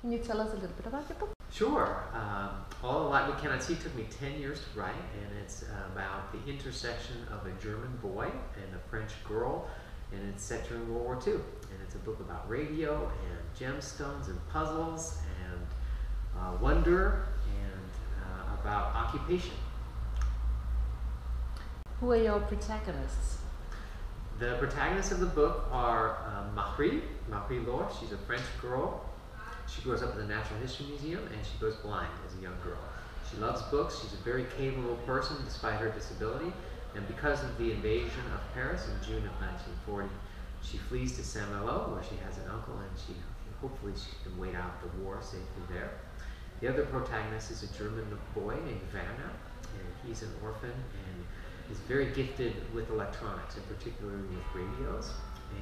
Can you tell us a little bit about your book? Sure. All the Light We Cannot See took me 10 years to write, and it's about the intersection of a German boy and a French girl, and it's set during World War II. And it's a book about radio and gemstones and puzzles and wonder and about occupation. Who are your protagonists? The protagonists of the book are Marie-Laure. She's a French girl. She grows up in the Natural History Museum and she goes blind as a young girl. She loves books. She's a very capable person despite her disability. And because of the invasion of Paris in June of 1940, she flees to Saint-Malo, where she has an uncle, and hopefully she can wait out the war safely there. The other protagonist is a German boy named Werner, and he's an orphan and is very gifted with electronics, and particularly with radios.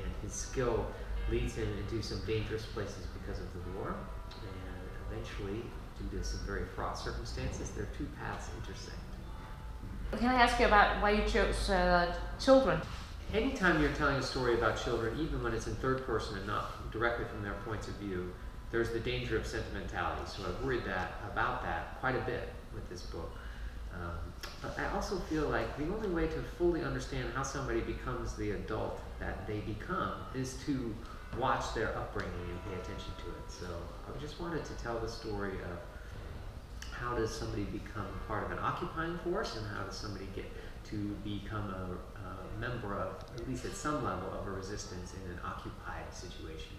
And his skill leads him into some dangerous places because of the war. And eventually, due to some very fraught circumstances, their two paths intersect. Can I ask you about why you chose children? Anytime you're telling a story about children, even when it's in third person and not directly from their points of view, there's the danger of sentimentality. So I've worried about that quite a bit with this book. But I also feel like the only way to fully understand how somebody becomes the adult that they become is to watch their upbringing and pay attention to it. So I just wanted to tell the story of how does somebody become part of an occupying force, and how does somebody get to become a member of, at least at some level, of a resistance in an occupied situation.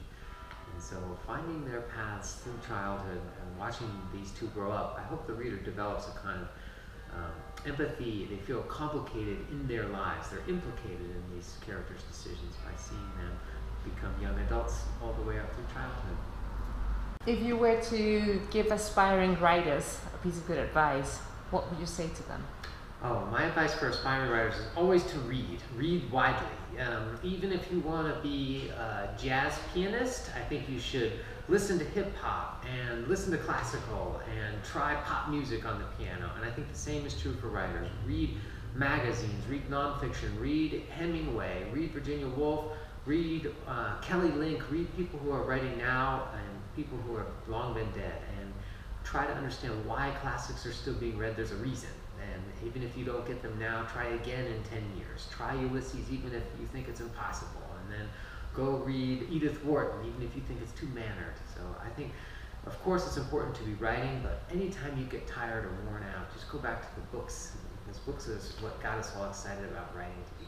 And so finding their paths through childhood and watching these two grow up, I hope the reader develops a kind of empathy. They feel complicated in their lives. They're implicated in these characters' decisions by seeing them become young adults all the way up through childhood. If you were to give aspiring writers a piece of good advice, what would you say to them? Oh, my advice for aspiring writers is always to read. Read widely. Even if you want to be a jazz pianist, I think you should listen to hip hop and listen to classical and try pop music on the piano. And I think the same is true for writers. Read magazines, read nonfiction, read Hemingway, read Virginia Woolf, read Kelly Link, read people who are writing now and people who have long been dead, and try to understand why classics are still being read. There's a reason. And even if you don't get them now, try again in 10 years. Try Ulysses even if you think it's impossible. And then go read Edith Wharton even if you think it's too mannered. So I think, of course, it's important to be writing, but anytime you get tired or worn out, just go back to the books. Because books is what got us all excited about writing together.